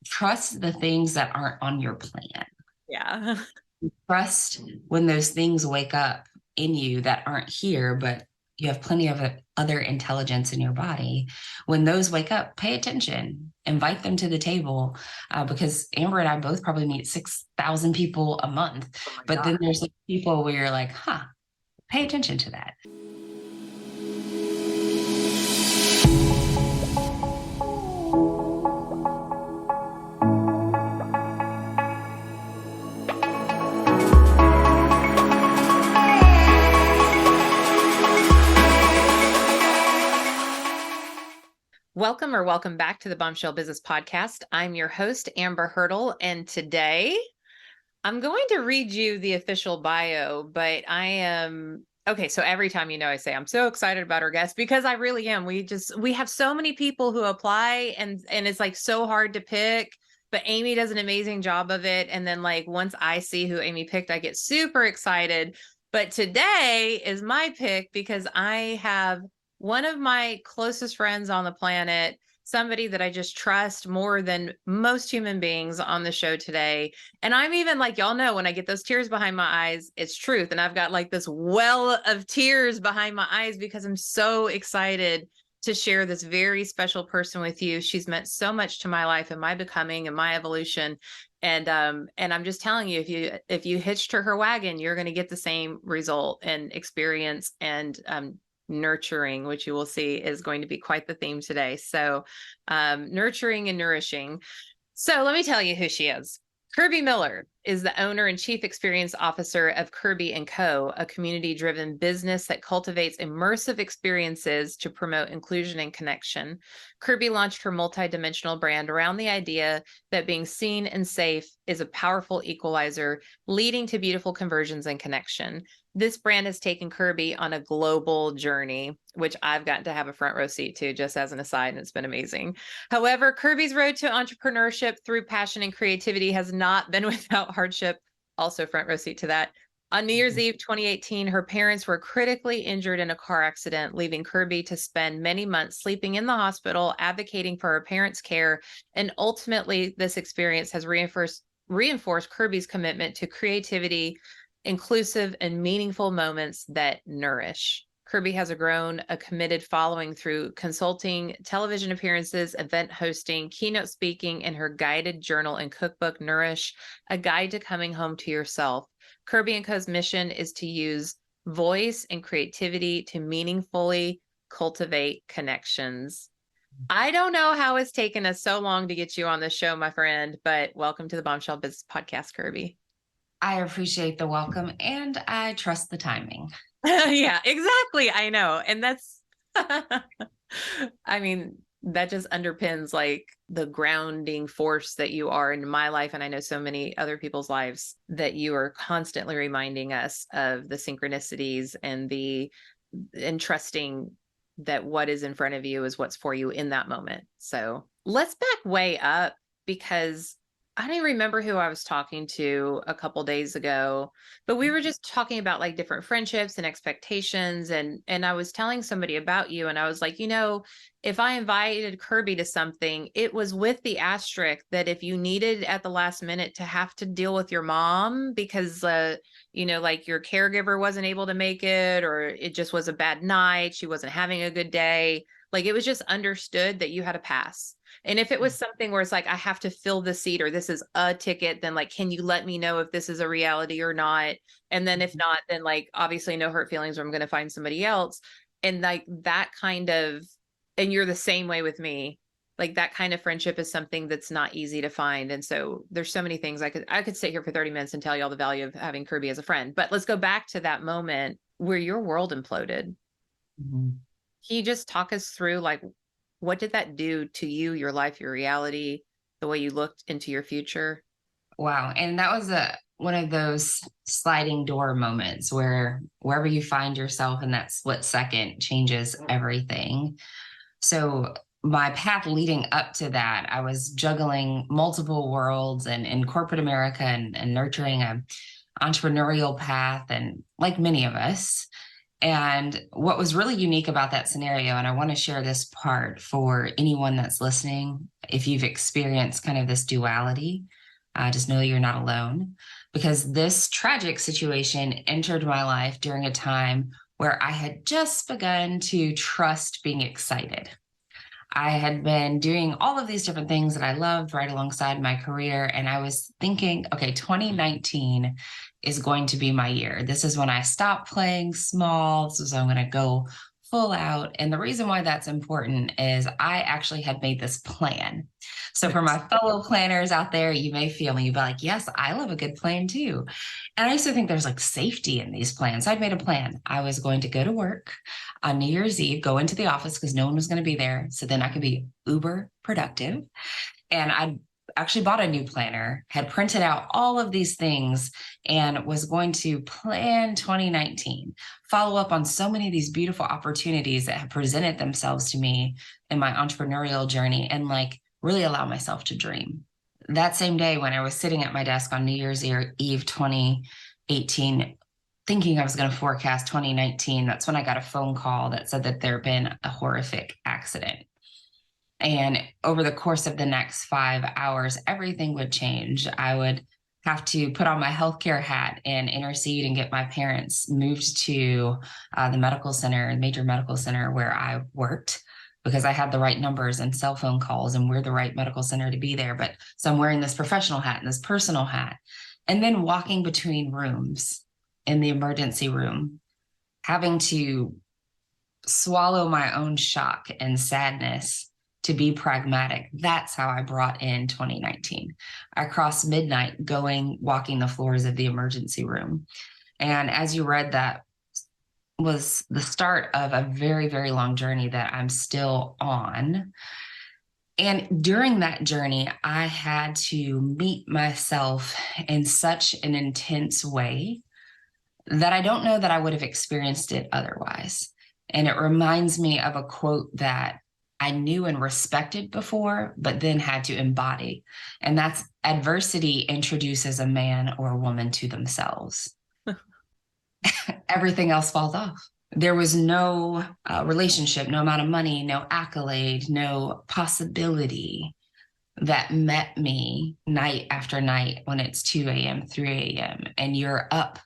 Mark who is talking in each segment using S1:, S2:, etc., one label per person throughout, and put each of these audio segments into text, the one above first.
S1: trust the things that aren't on your plan.
S2: Yeah.
S1: Trust when those things wake up in you that aren't here, but you have plenty of other intelligence in your body. When those wake up, pay attention, invite them to the table, because Amber and I both probably meet 6,000 people a month.
S2: Oh my
S1: But then
S2: God.
S1: there's like people where you're like, pay attention to that.
S2: Welcome back to the Bombshell Business Podcast. I'm your host, Amber Hurdle, and today I'm going to read you the official bio, but I am okay. So every time, I say I'm so excited about our guest because I really am. We have so many people who apply and it's like so hard to pick, but Amy does an amazing job of it. And then like once I see who Amy picked, I get super excited. But today is my pick because I have one of my closest friends on the planet, somebody that I just trust more than most human beings on the show today. And I'm even like, y'all know, when I get those tears behind my eyes, it's truth. And I've got like this well of tears behind my eyes because I'm so excited to share this very special person with you. She's meant so much to my life and my becoming and my evolution. And I'm just telling you, if you hitched her wagon, you're going to get the same result and experience and nurturing, which you will see is going to be quite the theme today. So nurturing and nourishing. So let me tell you who she is. Kirbee Miller is the owner and chief experience officer of Kirbee & Co., a community-driven business that cultivates immersive experiences to promote inclusion and connection. Kirbee launched her multidimensional brand around the idea that being seen and safe is a powerful equalizer, leading to beautiful conversions and connection. This brand has taken Kirbee on a global journey, which I've gotten to have a front row seat to, just as an aside, and it's been amazing. However, Kirbee's road to entrepreneurship through passion and creativity has not been without hardship. Also front row seat to that. On New Year's Eve 2018, her parents were critically injured in a car accident, leaving Kirbee to spend many months sleeping in the hospital, advocating for her parents' care. And ultimately, this experience has reinforced Kirbee's commitment to creativity, inclusive and meaningful moments that nourish. Kirbee has grown a committed following through consulting, television appearances, event hosting, keynote speaking, and her guided journal and cookbook, Nourish, a guide to coming home to yourself. Kirbee & Co.'s mission is to use voice and creativity to meaningfully cultivate connections. I don't know how it's taken us so long to get you on this show, my friend, but welcome to the Bombshell Business Podcast, Kirbee.
S1: I appreciate the welcome and I trust the timing.
S2: Yeah, exactly. I know. And that's, I mean, that just underpins like the grounding force that you are in my life. And I know so many other people's lives that you are constantly reminding us of the synchronicities and trusting that what is in front of you is what's for you in that moment. So let's back way up because I don't even remember who I was talking to a couple days ago, but we were just talking about like different friendships and expectations. And I was telling somebody about you and I was like, if I invited Kirbee to something, it was with the asterisk that if you needed at the last minute to have to deal with your mom because, like your caregiver wasn't able to make it, or it just was a bad night, she wasn't having a good day. Like it was just understood that you had a pass. And if it was something where it's like, I have to fill the seat or this is a ticket, then like, can you let me know if this is a reality or not? And then if not, then like, obviously no hurt feelings or I'm going to find somebody else. And like that kind of, and you're the same way with me. Like that kind of friendship is something that's not easy to find. And so there's so many things I could sit here for 30 minutes and tell you all the value of having Kirbee as a friend. But let's go back to that moment where your world imploded.
S1: Mm-hmm.
S2: Can you just talk us through like, what did that do to you, your life, your reality, the way you looked into your future?
S1: Wow. And that was one of those sliding door moments where wherever you find yourself in that split second changes everything. So my path leading up to that, I was juggling multiple worlds and in corporate America and nurturing an entrepreneurial path. And like many of us, And what was really unique about that scenario, and I want to share this part for anyone that's listening, if you've experienced kind of this duality, just know you're not alone, because this tragic situation entered my life during a time where I had just begun to trust being excited. I had been doing all of these different things that I loved right alongside my career. And I was thinking, okay, 2019 is going to be my year. This is when I stop playing small. This is when I'm going to go full out. And the reason why that's important is I actually had made this plan. So for my fellow planners out there, you may feel me, you'd be like, yes, I love a good plan too. And I used to think there's like safety in these plans. I'd made a plan. I was going to go to work on New Year's Eve, go into the office because no one was going to be there. So then I could be uber productive. And I actually bought a new planner, had printed out all of these things, and was going to plan 2019, follow up on so many of these beautiful opportunities that have presented themselves to me in my entrepreneurial journey, and like really allow myself to dream. That same day when I was sitting at my desk on New Year's Eve 2018, thinking I was going to forecast 2019, that's when I got a phone call that said that there had been a horrific accident. And over the course of the next 5 hours, everything would change. I would have to put on my healthcare hat and intercede and get my parents moved to the medical center, major medical center where I worked, because I had the right numbers and cell phone calls, and we're the right medical center to be there. But so I'm wearing this professional hat and this personal hat, and then walking between rooms in the emergency room, having to swallow my own shock and sadness to be pragmatic. That's how I brought in 2019. I crossed midnight walking the floors of the emergency room. And as you read, that was the start of a very, very long journey that I'm still on. And during that journey, I had to meet myself in such an intense way that I don't know that I would have experienced it otherwise. And it reminds me of a quote that I knew and respected before, but then had to embody. And that's: adversity introduces a man or a woman to themselves. Everything else falls off. There was no relationship, no amount of money, no accolade, no possibility that met me night after night when it's 2 a.m., 3 a.m., and you're up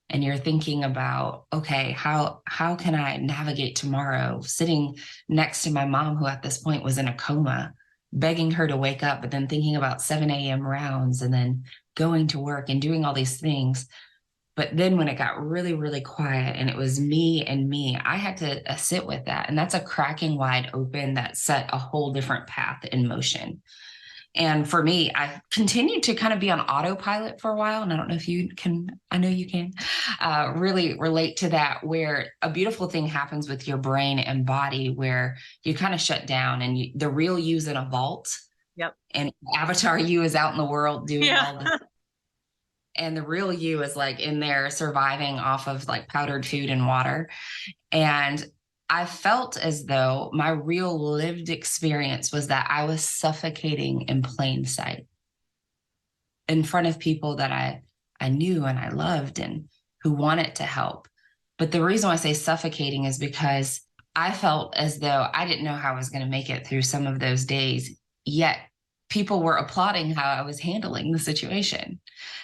S1: and you're thinking about, okay, how can I navigate tomorrow? Sitting next to my mom, who at this point was in a coma, begging her to wake up, but then thinking about 7 a.m. rounds and then going to work and doing all these things. But then when it got really, really quiet and it was me and me, I had to sit with that. And that's a cracking wide open that set a whole different path in motion. And for me, I continued to kind of be on autopilot for a while. And I don't know if you can, I know you can really relate to that, where a beautiful thing happens with your brain and body, where you kind of shut down and the real you's in a vault.
S2: Yep.
S1: And avatar you is out in the world doing all this. And the real you is like in there surviving off of like powdered food and water. And I felt as though my real lived experience was that I was suffocating in plain sight in front of people that I knew and I loved and who wanted to help. But the reason why I say suffocating is because I felt as though I didn't know how I was going to make it through some of those days, yet people were applauding how I was handling the situation.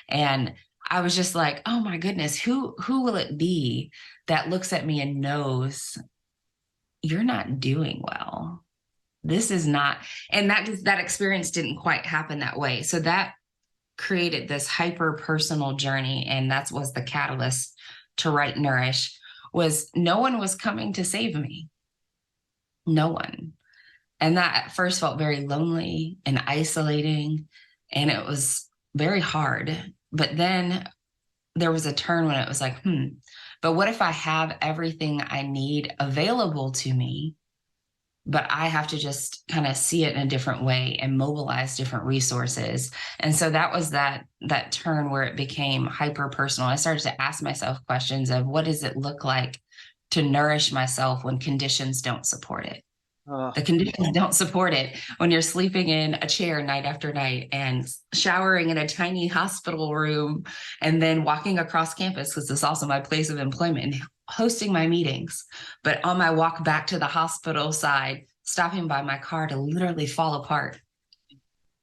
S1: And I was just like, oh my goodness, who will it be that looks at me and knows you're not doing well? This is not, and that experience didn't quite happen that way. So that created this hyper personal journey. And that was the catalyst to write Nourish, was no one was coming to save me. No one. And that at first felt very lonely and isolating. And it was very hard. But then there was a turn when it was like, but what if I have everything I need available to me, but I have to just kind of see it in a different way and mobilize different resources? And so that was that turn where it became hyper personal. I started to ask myself questions of, what does it look like to nourish myself when conditions don't support it? The conditions don't support it when you're sleeping in a chair night after night and showering in a tiny hospital room and then walking across campus, because it's also my place of employment, hosting my meetings, but on my walk back to the hospital side, stopping by my car to literally fall apart,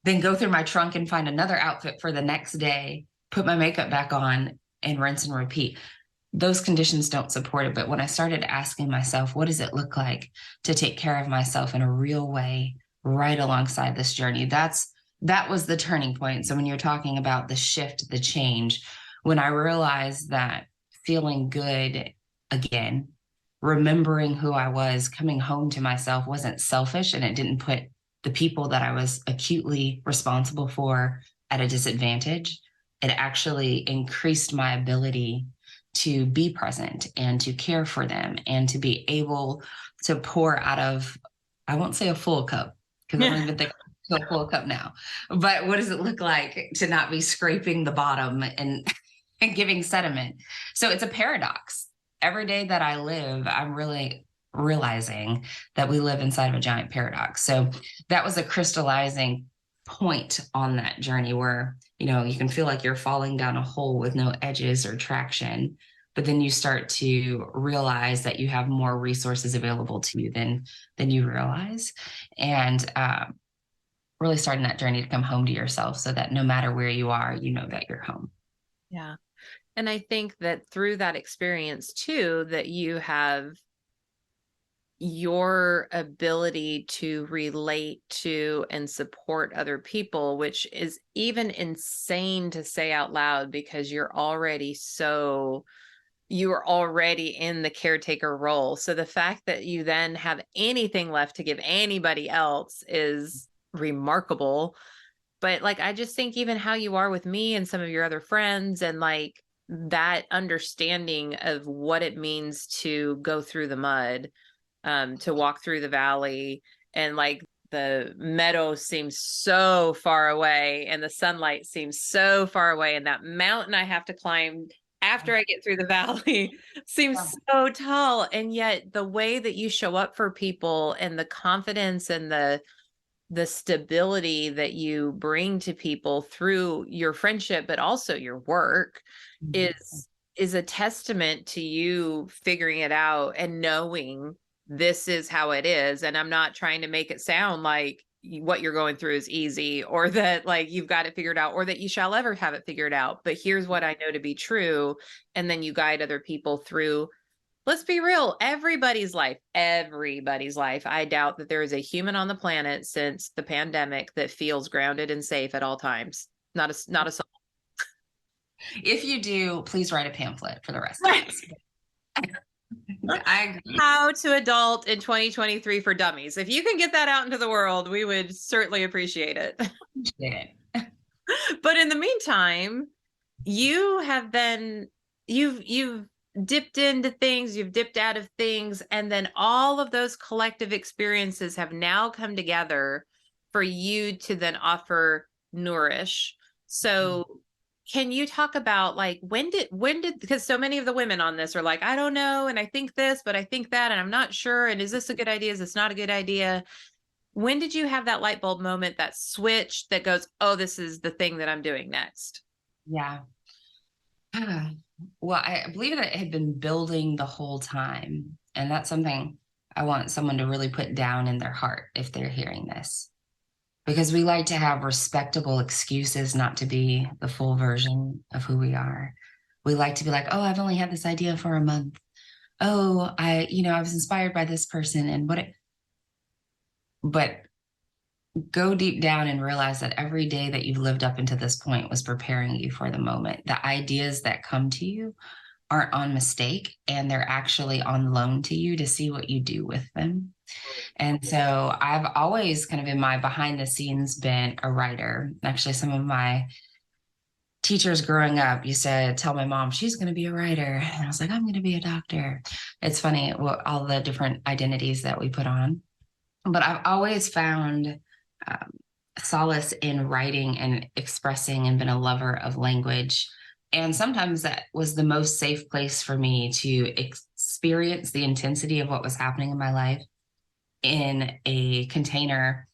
S1: then go through my trunk and find another outfit for the next day, put my makeup back on, and rinse and repeat. Those conditions don't support it. But when I started asking myself, what does it look like to take care of myself in a real way right alongside this journey? That was the turning point. So when you're talking about the shift, the change, when I realized that feeling good again, remembering who I was, coming home to myself wasn't selfish, and it didn't put the people that I was acutely responsible for at a disadvantage. It actually increased my ability to be present and to care for them and to be able to pour out of, I won't say a full cup, because I don't even think I feel a full cup now. But what does it look like to not be scraping the bottom and giving sediment? So it's a paradox. Every day that I live, I'm really realizing that we live inside of a giant paradox. So that was a crystallizing point on that journey where, you can feel like you're falling down a hole with no edges or traction, but then you start to realize that you have more resources available to you than you realize. And really starting that journey to come home to yourself so that no matter where you are, you know that you're home.
S2: Yeah. And I think that through that experience too, that you have your ability to relate to and support other people, which is even insane to say out loud because you are already in the caretaker role. So the fact that you then have anything left to give anybody else is remarkable. But like, I just think even how you are with me and some of your other friends, and like that understanding of what it means to go through the mud, to walk through the valley, and like the meadow seems so far away and the sunlight seems so far away, and that mountain I have to climb after I get through the valley seems so tall. And yet the way that you show up for people and the confidence and the stability that you bring to people through your friendship, but also your work, is a testament to you figuring it out and knowing this is how it is. And I'm not trying to make it sound like what you're going through is easy, or that like you've got it figured out, or that you shall ever have it figured out. But here's what I know to be true. And then you guide other people through, let's be real, everybody's life. I doubt that there is a human on the planet since the pandemic that feels grounded and safe at all times. Not a soul.
S1: If you do, please write a pamphlet for the rest of us. I agree.
S2: How to adult in 2023 for dummies. If you can get that out into the world, we would certainly appreciate it. But in the meantime, you have been, you've dipped into things, you've dipped out of things, and then all of those collective experiences have now come together for you to then offer Nourish. So can you talk about like, when did, because so many of the women on this are like, I don't know, and I think this, but I think that, and I'm not sure, and is this a good idea? Is this not a good idea? When did you have that light bulb moment, that switch that goes, oh, this is the thing that I'm doing next?
S1: Yeah. Well, I believe that it had been building the whole time. And that's something I want someone to really put down in their heart if they're hearing this. Because we like to have respectable excuses not to be the full version of who we are. We like to be like, oh, I've only had this idea for a month. Oh, I was inspired by this person and but go deep down and realize that every day that you've lived up into this point was preparing you for the moment. The ideas that come to you aren't on mistake, and they're actually on loan to you to see what you do with them. And so I've always kind of in my behind the scenes been a writer. Actually, some of my teachers growing up used to tell my mom she's going to be a writer. And I was like, I'm going to be a doctor. It's funny all the different identities that we put on. But I've always found solace in writing and expressing, and been a lover of language. And sometimes that was the most safe place for me to experience the intensity of what was happening in my life in a container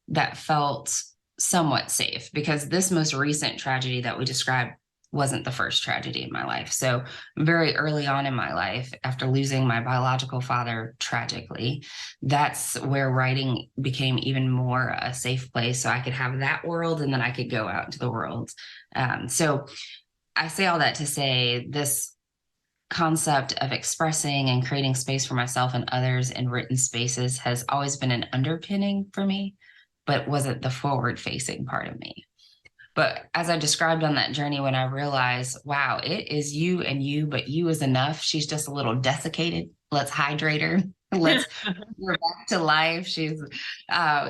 S1: that felt somewhat safe. Because this most recent tragedy that we described wasn't the first tragedy in my life. So very early on in my life, after losing my biological father tragically, that's where writing became even more a safe place. So I could have that world and then I could go out into the world. So I say all that to say this concept of expressing and creating space for myself and others in written spaces has always been an underpinning for me, but wasn't the forward facing part of me. But as I described on that journey, when I realized, wow, it is you and you, but you is enough. She's just a little desiccated. Let's hydrate her. Let's bring her back to life. She's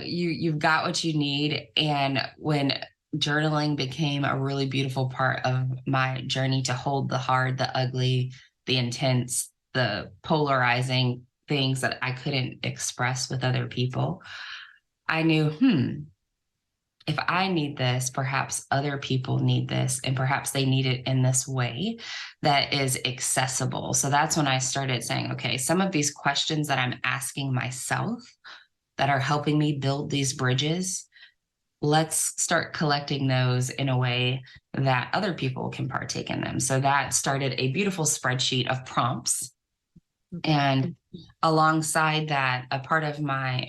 S1: you've got what you need. And when journaling became a really beautiful part of my journey to hold the hard, the ugly, the intense, the polarizing things that I couldn't express with other people, I knew, if I need this, perhaps other people need this, and perhaps they need it in this way that is accessible. So that's when I started saying, okay, some of these questions that I'm asking myself that are helping me build these bridges, let's start collecting those in a way that other people can partake in them. So that started a beautiful spreadsheet of prompts. And alongside that, a part of my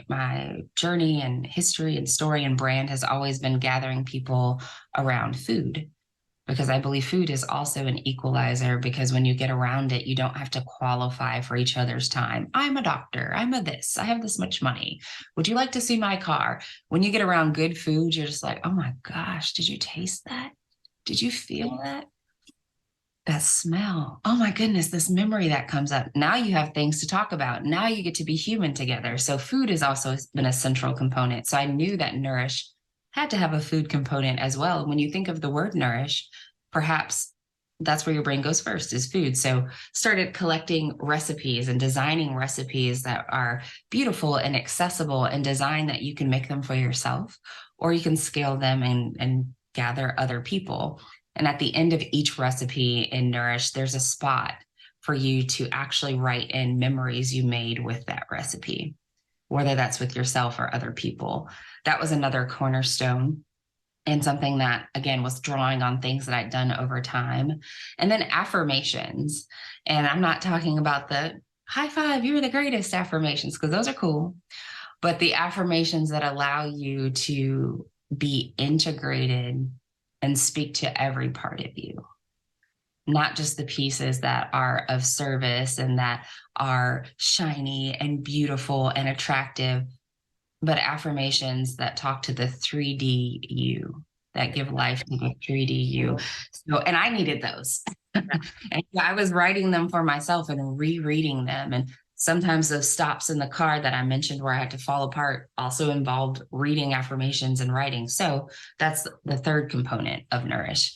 S1: journey and history and story and brand has always been gathering people around food, because I believe food is also an equalizer, because when you get around it, you don't have to qualify for each other's time. I'm a doctor, I'm a this, I have this much money. Would you like to see my car? When you get around good food, you're just like, oh my gosh, did you taste that? Did you feel that? That smell. Oh my goodness, this memory that comes up. Now you have things to talk about. Now you get to be human together. So food has also been a central component. So I knew that Nourish had to have a food component as well. When you think of the word nourish, perhaps that's where your brain goes first, is food. So started collecting recipes and designing recipes that are beautiful and accessible and designed that you can make them for yourself, or you can scale them and gather other people. And at the end of each recipe in Nourish, there's a spot for you to actually write in memories you made with that recipe, whether that's with yourself or other people. That was another cornerstone, and something that, again, was drawing on things that I'd done over time. And then affirmations. And I'm not talking about the high five, you're the greatest affirmations, because those are cool, but the affirmations that allow you to be integrated and speak to every part of you, not just the pieces that are of service and that are shiny and beautiful and attractive, but affirmations that talk to the 3D you, that give life to the 3D you. So, and I needed those. And I was writing them for myself and rereading them. And sometimes those stops in the car that I mentioned where I had to fall apart also involved reading affirmations and writing. So that's the third component of Nourish.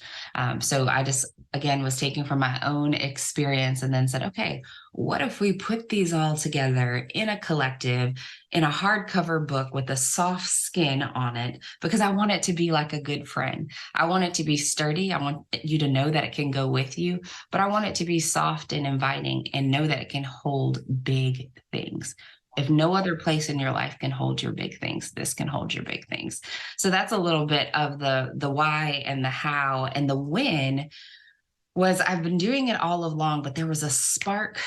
S1: So I just, again, was taking from my own experience and then said, okay, what if we put these all together in a collective, in a hardcover book with a soft skin on it? Because I want it to be like a good friend. I want it to be sturdy. I want you to know that it can go with you, but I want it to be soft and inviting and know that it can hold big things. If no other place in your life can hold your big things, this can hold your big things. So that's a little bit of the why and the how. And the when was, I've been doing it all along, but there was a spark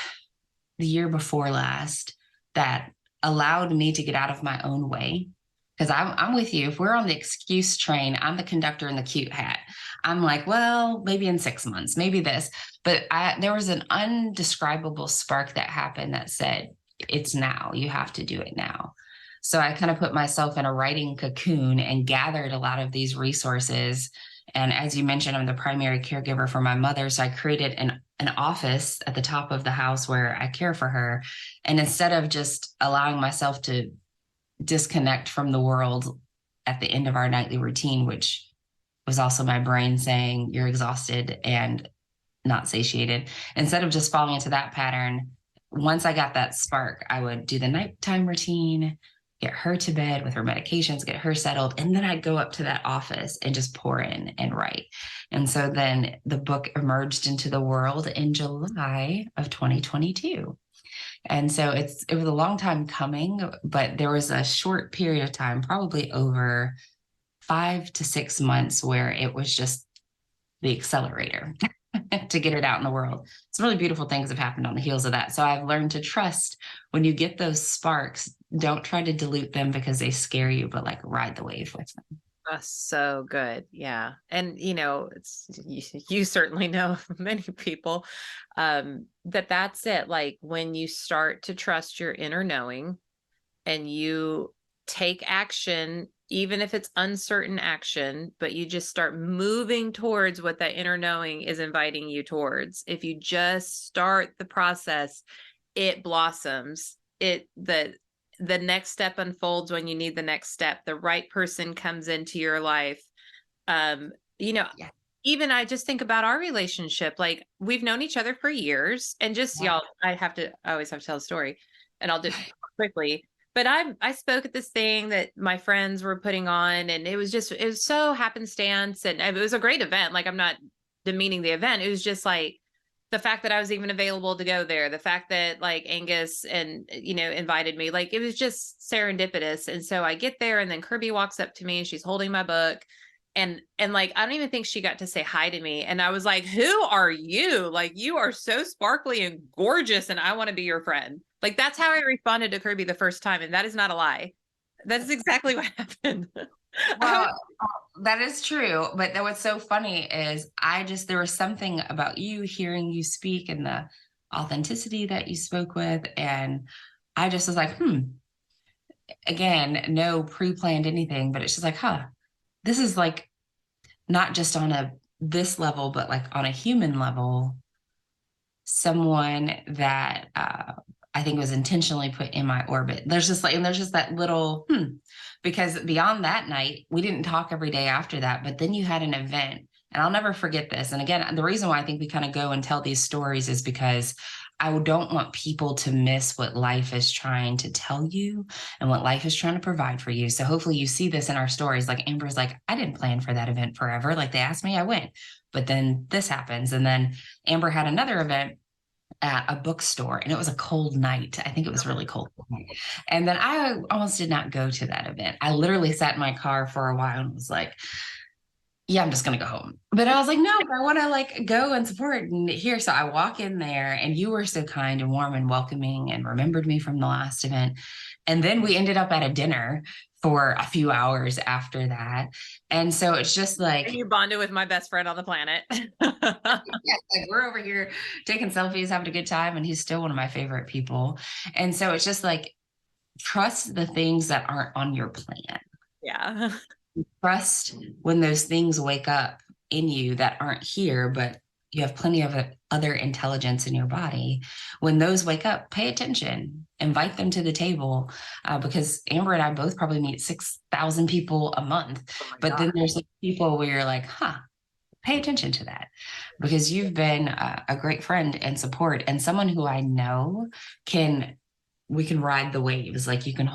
S1: the year before last that allowed me to get out of my own way. Because I'm with you. If we're on the excuse train, I'm the conductor in the cute hat. I'm like, well, maybe in 6 months, maybe this. But there was an undescribable spark that happened that said, it's now. You have to do it now. So I kind of put myself in a writing cocoon and gathered a lot of these resources. And as you mentioned, I'm the primary caregiver for my mother. So I created an office at the top of the house where I care for her. And instead of just allowing myself to disconnect from the world at the end of our nightly routine, which was also my brain saying, you're exhausted and not satiated, instead of just falling into that pattern, once I got that spark, I would do the nighttime routine, get her to bed with her medications, get her settled. And then I'd go up to that office and just pour in and write. And so then the book emerged into the world in July of 2022. And so it was a long time coming, but there was a short period of time, probably over 5 to 6 months, where it was just the accelerator to get it out in the world. Some really beautiful things have happened on the heels of that. So I've learned to trust when you get those sparks, don't try to dilute them because they scare you, but like ride the wave with them.
S2: That's so good. Yeah. And it's you certainly know many people that's it. Like when you start to trust your inner knowing and you take action, even if it's uncertain action, but you just start moving towards what that inner knowing is inviting you towards. If you just start the process, it blossoms. The next step unfolds when you need the next step. The right person comes into your life. Yeah. Even I just think about our relationship. Like we've known each other for years, and just y'all, I always have to tell a story, and I'll do it quickly. But I spoke at this thing that my friends were putting on, and it was so happenstance, and it was a great event. Like I'm not demeaning the event. It was just like the fact that I was even available to go there, the fact that like Angus and, invited me, like it was just serendipitous. And so I get there and then Kirbee walks up to me and she's holding my book. And like, I don't even think she got to say hi to me. And I was like, who are you? Like, you are so sparkly and gorgeous. And I want to be your friend. Like, that's how I responded to Kirbee the first time. And that is not a lie. That is exactly what happened.
S1: Well, that is true. But what's so funny is there was something about you hearing you speak and the authenticity that you spoke with. And I just was like, again, no pre-planned anything, but it's just like, this is like not just on this level, but like on a human level, someone that I think was intentionally put in my orbit. There's just that little, because beyond that night, we didn't talk every day after that, but then you had an event, and I'll never forget this. And again, the reason why I think we kind of go and tell these stories is because I don't want people to miss what life is trying to tell you and what life is trying to provide for you. So hopefully you see this in our stories. Like Amber's like, I didn't plan for that event forever. Like they asked me, I went, but then this happens. And then Amber had another event at a bookstore, and it was a cold night. I think it was really cold. And then I almost did not go to that event. I literally sat in my car for a while and was like, yeah, I'm just going to go home. But I was like, no, I want to like go and support and hear. So I walk in there, and you were so kind and warm and welcoming and remembered me from the last event. And then we ended up at a dinner for a few hours after that. And so it's just like,
S2: and you bonded with my best friend on the planet.
S1: like we're over here taking selfies, having a good time, and he's still one of my favorite people. And so it's just like, trust the things that aren't on your plan.
S2: Yeah.
S1: Trust when those things wake up in you that aren't here, but you have plenty of other intelligence in your body. When those wake up, pay attention, invite them to the table, because Amber and I both probably meet 6,000 people a month. But then there's like people where you're like, pay attention to that, because you've been a great friend and support, and someone who I know we can ride the waves. Like we can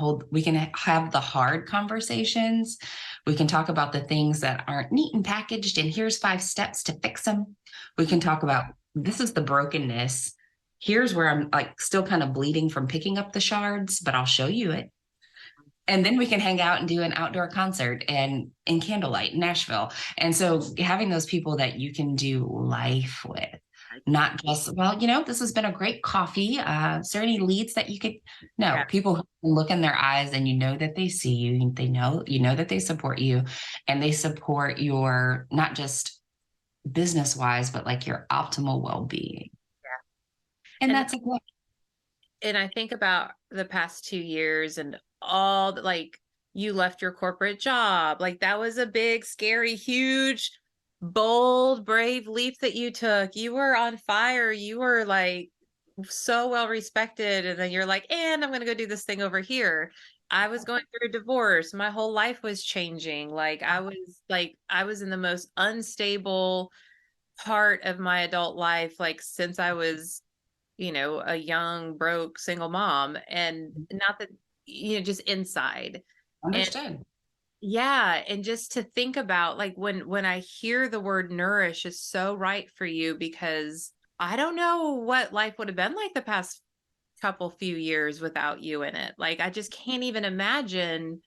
S1: have the hard conversations. We can talk about the things that aren't neat and packaged, and here's 5 steps to fix them. We can talk about, this is the brokenness. Here's where I'm like still kind of bleeding from picking up the shards, but I'll show you it. And then we can hang out and do an outdoor concert and in candlelight in Nashville. And so having those people that you can do life with, not just, well, this has been a great coffee. Is there any leads that you could, no, people who look in their eyes and that they see you, they know, that they support you, and they support your, not just business wise, but like your optimal well-being. Yeah. And that's okay.
S2: And I think about the past 2 years and all that, like you left your corporate job. Like that was a big, scary, huge, bold, brave leap that you took. You were on fire. You were like so well respected. And then you're like, and I'm going to go do this thing over here. I was going through a divorce. My whole life was changing. I was in the most unstable part of my adult life, like since I was, a young, broke, single mom, and not that, just inside.
S1: Understood.
S2: And, yeah. And just to think about like when I hear the word nourish is so right for you, because I don't know what life would have been like the past few years without you in it. Like, I just can't even imagine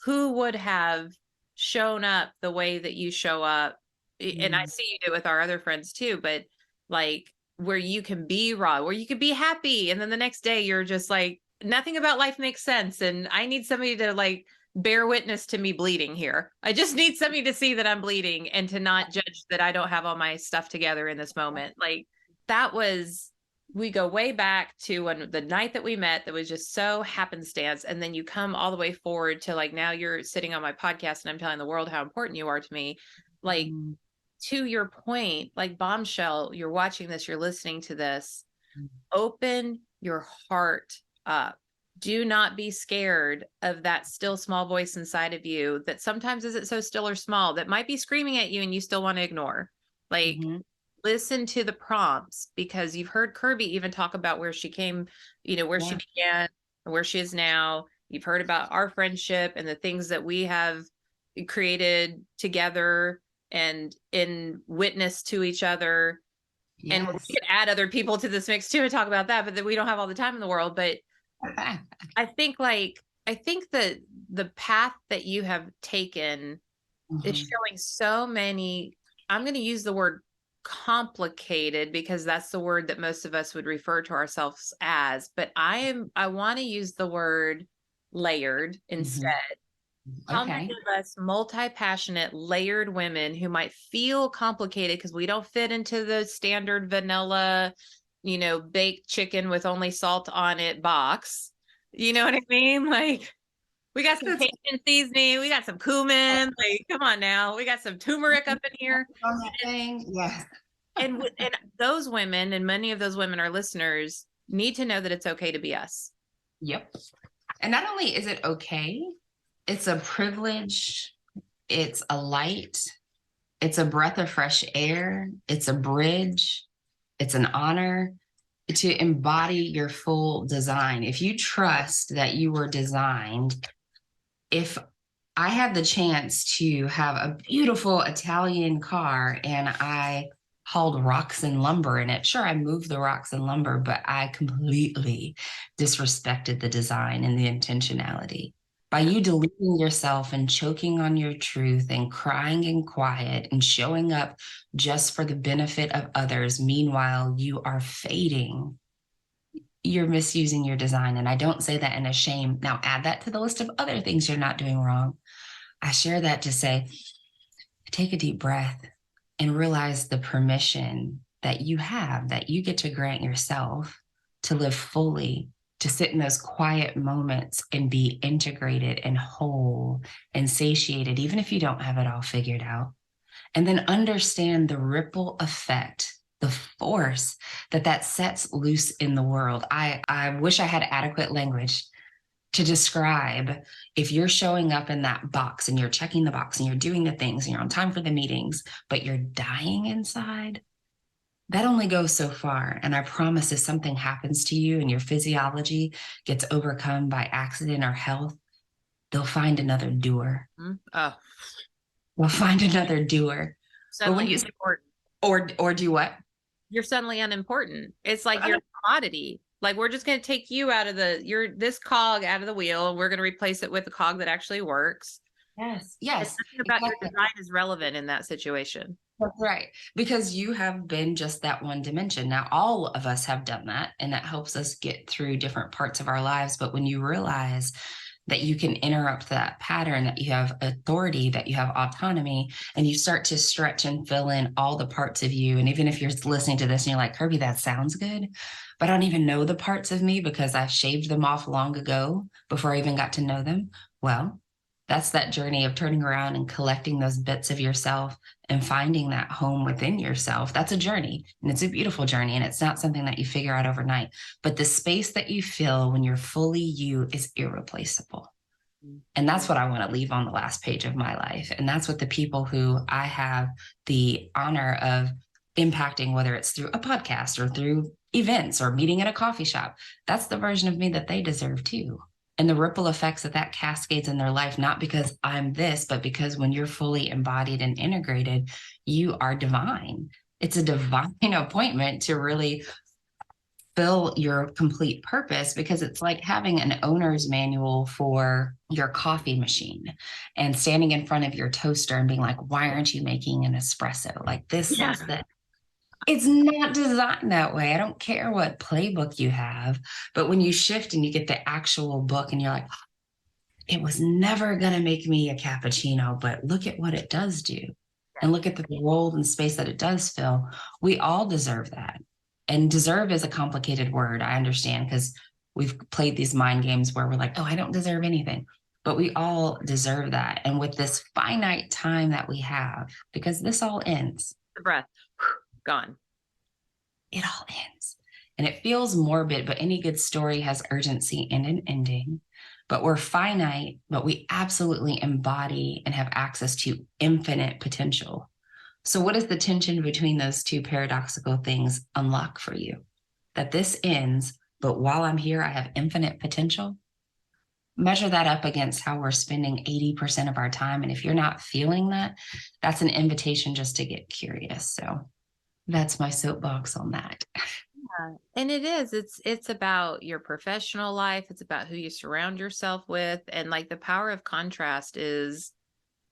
S2: who would have shown up the way that you show up and I see you do it with our other friends too, but like where you can be raw, where you can be happy. And then the next day you're just like, nothing about life makes sense. And I need somebody to like bear witness to me bleeding here. I just need somebody to see that I'm bleeding and to not judge that I don't have all my stuff together in this moment. Like that was, we go way back to when the night that we met, that was just so happenstance. And then you come all the way forward to like, now you're sitting on my podcast and I'm telling the world how important you are to me. Like, to your point, like Bombshell, you're watching this, you're listening to this, open your heart up. Do not be scared of that still small voice inside of you that sometimes isn't so still or small, that might be screaming at you and you still want to ignore. Like, listen to the prompts, because you've heard Kirbee even talk about where she came, you know, where she began and where she is now. You've heard about our friendship and the things that we have created together and in witness to each other. Yes. And we can add other people to this mix too and talk about that, but then we don't have all the time in the world. But I think that the path that you have taken is showing so many, I'm going to use the word complicated because that's the word that most of us would refer to ourselves as, but I want to use the word layered instead. How many of us multi-passionate, layered women who might feel complicated because we don't fit into the standard vanilla, you know, baked chicken with only salt on it box. You know what I mean? Like, we got some Cajun seasoning, we got some cumin. Like, come on now, we got some turmeric up in here.
S1: On that thing, yes.
S2: and those women, and many of those women, our listeners, need to know that it's okay to be us.
S1: Yep. And not only is it okay, it's a privilege, it's a light, it's a breath of fresh air, it's a bridge, it's an honor to embody your full design. If you trust that you were designed, if I had the chance to have a beautiful Italian car and I hauled rocks and lumber in it, sure, I moved the rocks and lumber, but I completely disrespected the design and the intentionality. By you deleting yourself and choking on your truth and crying in quiet and showing up just for the benefit of others, meanwhile, you are fading. You're misusing your design. And I don't say that in a shame. Now add that to the list of other things you're not doing wrong. I share that to say, take a deep breath and realize the permission that you have, that you get to grant yourself to live fully, to sit in those quiet moments and be integrated and whole and satiated, even if you don't have it all figured out. And then understand the ripple effect, the force that sets loose in the world. I wish I had adequate language to describe if you're showing up in that box and you're checking the box and you're doing the things and you're on time for the meetings, but you're dying inside. That only goes so far. And I promise if something happens to you and your physiology gets overcome by accident or health, they'll find another doer. They'll find another doer.
S2: Suddenly
S1: but when you or do what?
S2: You're suddenly unimportant. It's like you're a commodity. Like, we're just going to take you out of this cog out of the wheel. And we're going to replace it with a cog that actually works.
S1: Yes.
S2: Nothing about your design is relevant in that situation.
S1: That's right. Because you have been just that one dimension. Now, all of us have done that, and that helps us get through different parts of our lives. But when you realize that you can interrupt that pattern, that you have authority, that you have autonomy, and you start to stretch and fill in all the parts of you. And even if you're listening to this and you're like, Kirbee, that sounds good, but I don't even know the parts of me because I shaved them off long ago before I even got to know them. Well, that's that journey of turning around and collecting those bits of yourself and finding that home within yourself. That's a journey, and it's a beautiful journey, and it's not something that you figure out overnight. But the space that you fill when you're fully you is irreplaceable. And that's what I want to leave on the last page of my life. And that's what the people who I have the honor of impacting, whether it's through a podcast or through events or meeting at a coffee shop, that's the version of me that they deserve too. And the ripple effects that cascades in their life, not because I'm this, but because when you're fully embodied and integrated, you are divine. It's a divine appointment to really fulfill your complete purpose, because it's like having an owner's manual for your coffee machine and standing in front of your toaster and being like, why aren't you making an espresso? Like this
S2: Yeah.
S1: says that. It's not designed that way. I don't care what playbook you have, but when you shift and you get the actual book and you're like, it was never going to make me a cappuccino, but look at what it does do. And look at the role and space that it does fill. We all deserve that. And deserve is a complicated word. I understand, because we've played these mind games where we're like, oh, I don't deserve anything. But we all deserve that. And with this finite time that we have, because this all ends,
S2: The breath gone.
S1: it all ends. And it feels morbid, but any good story has urgency and an ending. But we're finite, but we absolutely embody and have access to infinite potential. So, what is the tension between those two paradoxical things unlock for you? That this ends, but while I'm here, I have infinite potential. Measure that up against how we're spending 80% of our time. And if you're not feeling that, that's an invitation just to get curious. So, that's my soapbox on that.
S2: Yeah. And it is, it's about your professional life. It's about who you surround yourself with. And like the power of contrast is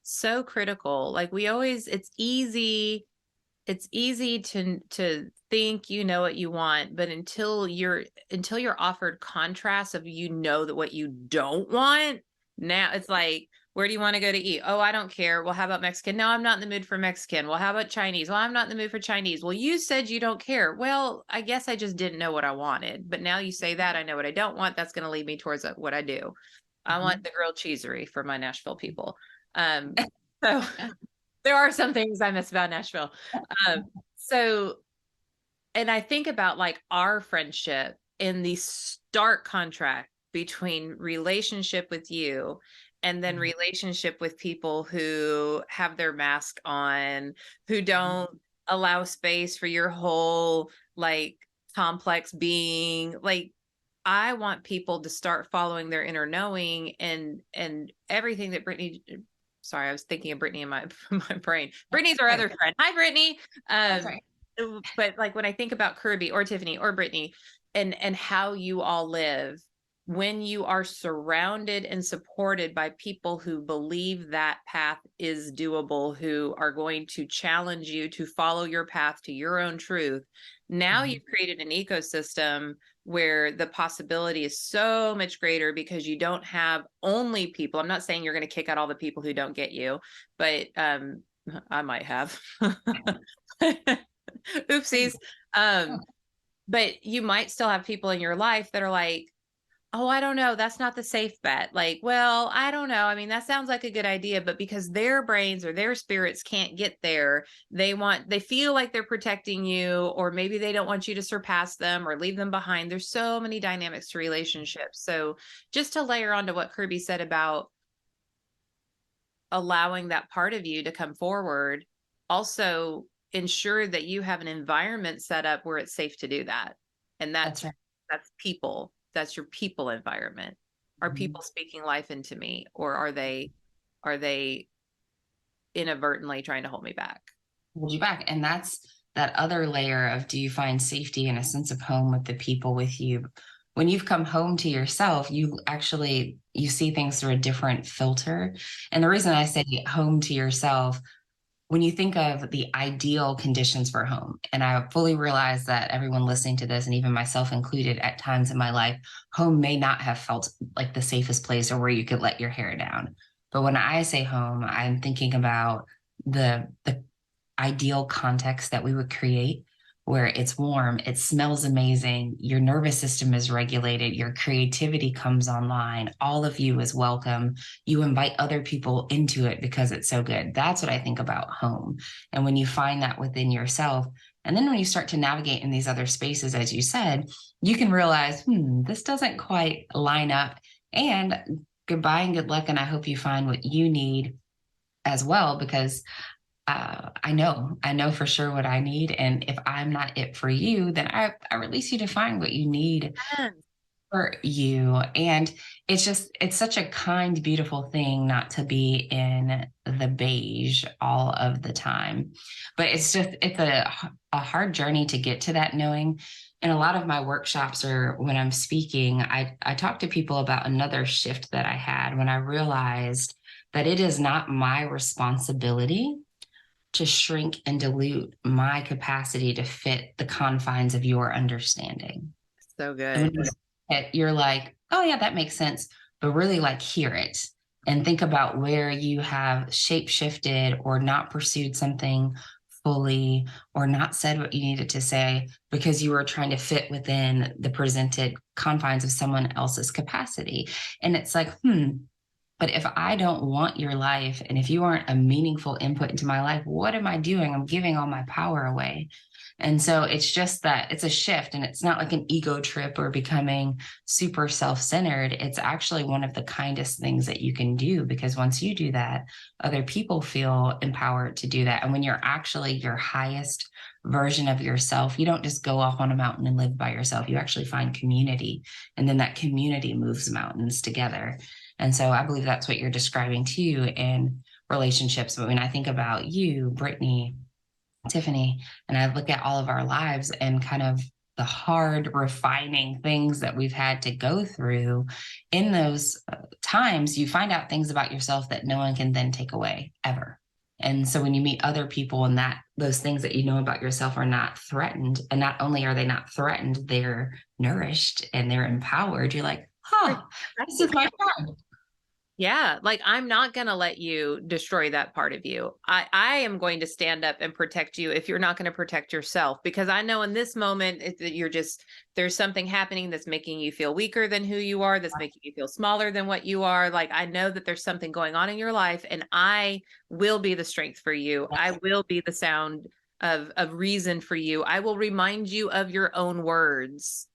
S2: so critical. Like we always, it's easy to think you know what you want, but until you're offered contrast of that what you don't want, now it's like, where do you want to go to eat? Oh, I don't care. Well, how about Mexican? No, I'm not in the mood for Mexican. Well, how about Chinese? Well, I'm not in the mood for Chinese. Well, you said you don't care. Well, I guess I just didn't know what I wanted. But now you say that I know what I don't want. That's going to lead me towards what I do. I want the grilled cheesery for my Nashville people. So there are some things I miss about Nashville. So, and I think about like our friendship in the stark contrast between relationship with you and then relationship with people who have their mask on, who don't allow space for your whole like complex being. Like I want people to start following their inner knowing and everything that Brittany. Sorry, I was thinking of Brittany in my brain. Brittany's our other friend. Hi, Brittany. But like when I think about Kirbee or Tiffany or Brittany and how you all live, when you are surrounded and supported by people who believe that path is doable, who are going to challenge you to follow your path to your own truth, now you've created an ecosystem where the possibility is so much greater because you don't have only people. I'm not saying you're going to kick out all the people who don't get you, but I might have. Oopsies. But you might still have people in your life that are like, oh, I don't know. That's not the safe bet. Like, well, I don't know. I mean, that sounds like a good idea, but because their brains or their spirits can't get there, they feel like they're protecting you, or maybe they don't want you to surpass them or leave them behind. There's so many dynamics to relationships. So just to layer onto what Kirbee said about allowing that part of you to come forward, also ensure that you have an environment set up where it's safe to do that. And that's people. That's your people environment. Are people speaking life into me, or are they inadvertently trying to hold me back?
S1: Hold you back. And that's that other layer of, do you find safety and a sense of home with the people with you? When you've come home to yourself, you see things through a different filter. And the reason I say home to yourself, when you think of the ideal conditions for home, and I fully realize that everyone listening to this, and even myself included, at times in my life, home may not have felt like the safest place or where you could let your hair down. But when I say home, I'm thinking about the ideal context that we would create, where it's warm, it smells amazing, your nervous system is regulated, your creativity comes online, all of you is welcome, you invite other people into it because it's so good. That's what I think about home. And when you find that within yourself, and then when you start to navigate in these other spaces, as you said, you can realize, this doesn't quite line up, and goodbye and good luck. And I hope you find what you need as well, because I know for sure what I need. And if I'm not it for you, then I release you to find what you need. for you. And it's such a kind, beautiful thing not to be in the beige all of the time. But it's a hard journey to get to that knowing. In a lot of my workshops or when I'm speaking, I talk to people about another shift that I had when I realized that it is not my responsibility to shrink and dilute my capacity to fit the confines of your understanding.
S2: So
S1: And when
S2: good.
S1: you say it, you're like, oh, yeah, that makes sense. But really, like, hear it and think about where you have shape shifted or not pursued something fully or not said what you needed to say because you were trying to fit within the presented confines of someone else's capacity. And it's like, but if I don't want your life and if you aren't a meaningful input into my life, what am I doing? I'm giving all my power away. And so it's just that it's a shift and it's not like an ego trip or becoming super self centered. It's actually one of the kindest things that you can do because once you do that, other people feel empowered to do that. And when you're actually your highest version of yourself, you don't just go off on a mountain and live by yourself. You actually find community. And then that community moves mountains together. And so I believe that's what you're describing too in relationships. But when I think about you, Brittany, Tiffany, and I look at all of our lives and kind of the hard refining things that we've had to go through in those times, you find out things about yourself that no one can then take away ever. And so when you meet other people and that those things that you know about yourself are not threatened, and not only are they not threatened, they're nourished and they're empowered, you're like, huh, this is my friend.
S2: Yeah, like I'm not going to let you destroy that part of you. I am going to stand up and protect you if you're not going to protect yourself, because I know in this moment that you're just, there's something happening that's making you feel weaker than who you are, that's making you feel smaller than what you are. Like I know that there's something going on in your life, and I will be the strength for you. I will be the sound of reason for you. I will remind you of your own words.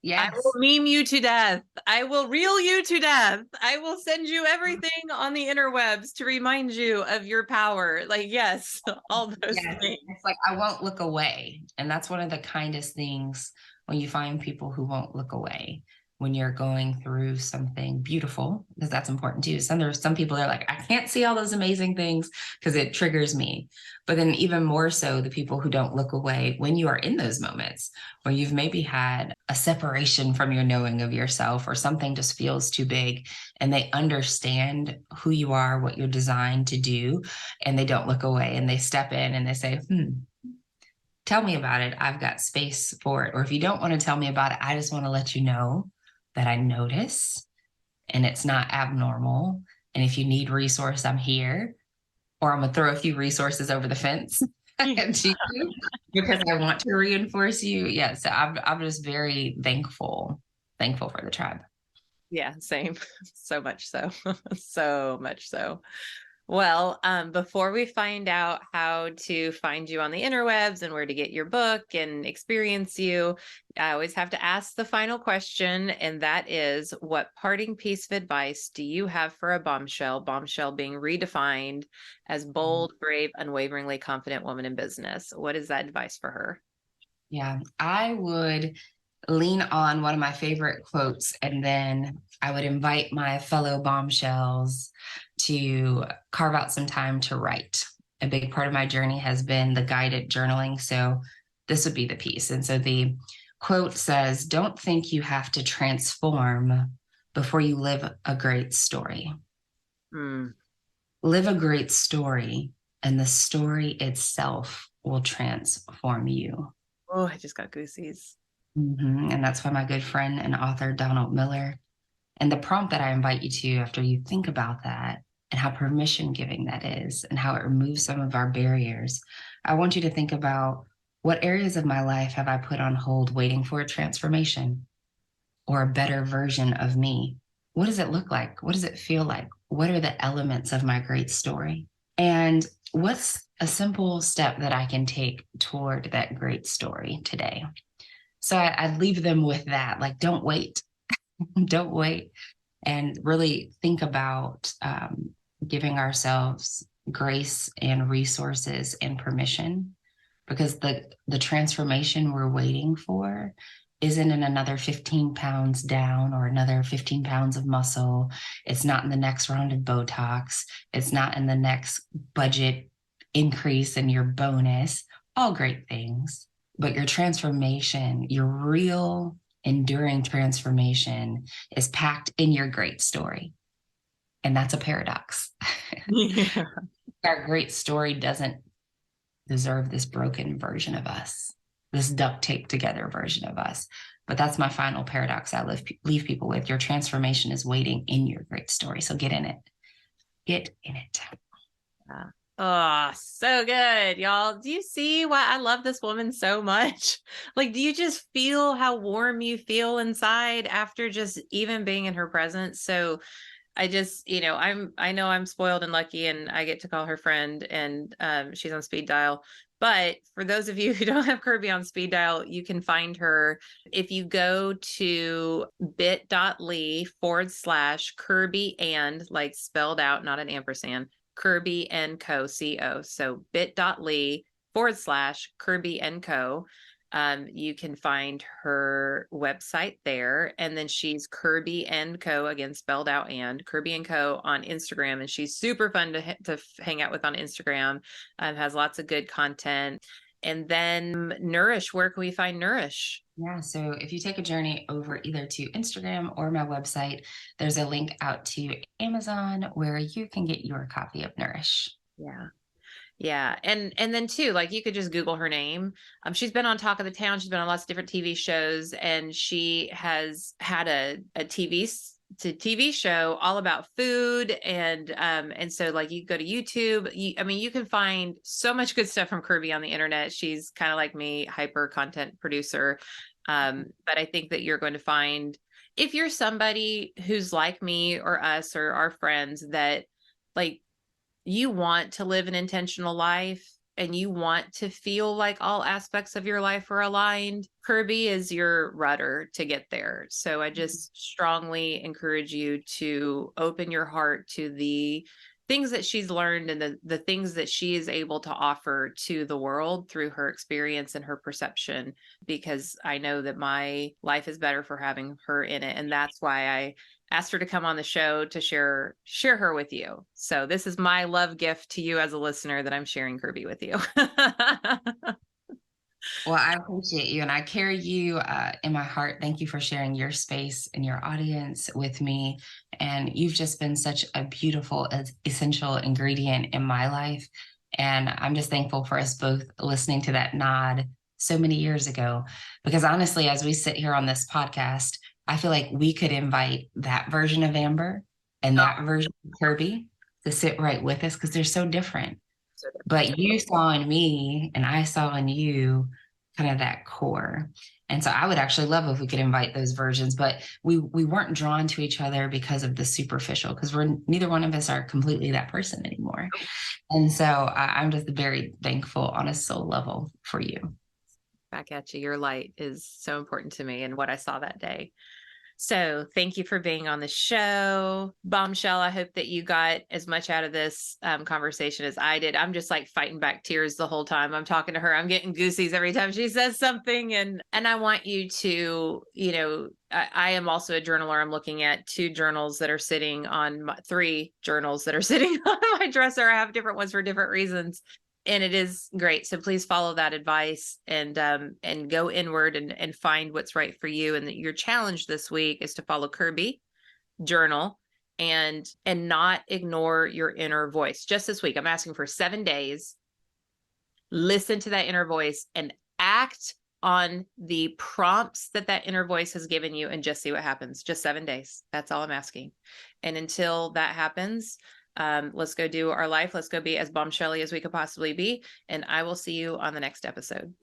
S2: I will
S1: Yes.
S2: meme you to death. I will reel you to death. I will send you everything on the interwebs to remind you of your power. Like, yes, all those
S1: Yes.
S2: things.
S1: It's like I won't look away. And that's one of the kindest things when you find people who won't look away when you're going through something beautiful, because that's important too. There's some people that are like, I can't see all those amazing things because it triggers me. But then even more so, the people who don't look away when you are in those moments where you've maybe had a separation from your knowing of yourself or something just feels too big and they understand who you are, what you're designed to do, and they don't look away and they step in and they say, tell me about it. I've got space for it. Or if you don't want to tell me about it, I just want to let you know that I notice and it's not abnormal. And if you need resource, I'm here. Or I'm going to throw a few resources over the fence to you because I want to reinforce you. Yeah. So I'm just very thankful for the tribe.
S2: Yeah, same. So much so. So much so. Well, before we find out how to find you on the interwebs and where to get your book and experience you, I always have to ask the final question, and that is, what parting piece of advice do you have for a bombshell? Bombshell being redefined as bold, brave, unwaveringly confident woman in business. What is that advice for her?
S1: Yeah, I would lean on one of my favorite quotes, and then I would invite my fellow bombshells to carve out some time to write. A big part of my journey has been the guided journaling. So this would be the piece. And so the quote says, don't think you have to transform before you live a great story.
S2: Hmm.
S1: Live a great story, and the story itself will transform you.
S2: Oh, I just got goosies.
S1: And that's by my good friend and author, Donald Miller. And the prompt that I invite you to after you think about that and how permission giving that is and how it removes some of our barriers, I want you to think about what areas of my life have I put on hold waiting for a transformation or a better version of me? What does it look like? What does it feel like? What are the elements of my great story? And what's a simple step that I can take toward that great story today? So I'd leave them with that. Like, don't wait. Don't wait. And really think about giving ourselves grace and resources and permission because the transformation we're waiting for isn't in another 15 pounds down or another 15 pounds of muscle. It's not in the next round of Botox. It's not in the next budget increase in your bonus. All great things. But your transformation, your real enduring transformation is packed in your great story. And that's a paradox.
S2: Yeah.
S1: Our great story doesn't deserve this broken version of us, this duct tape together version of us. But that's my final paradox I leave people with. Your transformation is waiting in your great story. So get in it. Get in it.
S2: Yeah. Oh, so good, y'all. Do you see why I love this woman so much? Like, do you just feel how warm you feel inside after just even being in her presence? So I just, I know I'm spoiled and lucky and I get to call her friend, and she's on speed dial. But for those of you who don't have Kirbee on speed dial, you can find her if you go to bit.ly/Kirbee and, like, spelled out, not an ampersand, Kirbee and Co. CO. So bit.ly/Kirbee and Co. You can find her website there, and then she's Kirbee and Co, again spelled out, and Kirbee and Co on Instagram, and she's super fun to hang out with on Instagram. Has lots of good content. And then Nourish, where can we find Nourish?
S1: Yeah, so if you take a journey over either to Instagram or my website, there's a link out to Amazon where you can get your copy of Nourish.
S2: Yeah. Yeah. And then too, like, you could just Google her name. She's been on Talk of the Town. She's been on lots of different TV shows, and she has had a TV show all about food. And so, like, you go to YouTube, you can find so much good stuff from Kirbee on the internet. She's kind of like me, hyper content producer. But I think that you're going to find, if you're somebody who's like me or us or our friends, that, like, you want to live an intentional life and you want to feel like all aspects of your life are aligned, Kirbee is your rudder to get there. So I just strongly encourage you to open your heart to the things that she's learned and the things that she is able to offer to the world through her experience and her perception, because I know that my life is better for having her in it. And that's why I asked her to come on the show to share her with you. So this is my love gift to you as a listener, that I'm sharing Kirbee with you.
S1: Well, I appreciate you and I carry you in my heart. Thank you for sharing your space and your audience with me. And you've just been such a beautiful, essential ingredient in my life. And I'm just thankful for us both listening to that nod so many years ago. Because honestly, as we sit here on this podcast, I feel like we could invite that version of Amber and that version of Kirbee to sit right with us, because they're so different. But you saw in me and I saw in you kind of that core. And so I would actually love if we could invite those versions, but we weren't drawn to each other because of the superficial, because neither one of us are completely that person anymore. And so I'm just very thankful on a soul level for you.
S2: Back at you. Your light is so important to me and what I saw that day. So thank you for being on the show, Bombshell. I hope that you got as much out of this conversation as I did. I'm just like fighting back tears the whole time I'm talking to her. I'm getting goosies every time she says something. And I want you to, I am also a journaler. I'm looking at 3 journals that are sitting on my dresser. I have different ones for different reasons. And it is great. So please follow that advice and go inward and find what's right for you. And your challenge this week is to follow Kirbee, journal, and not ignore your inner voice. Just this week, I'm asking for 7 days. Listen to that inner voice and act on the prompts that inner voice has given you, and just see what happens. Just 7 days. That's all I'm asking. And until that happens, let's go do our life. Let's go be as bombshelly as we could possibly be. And I will see you on the next episode.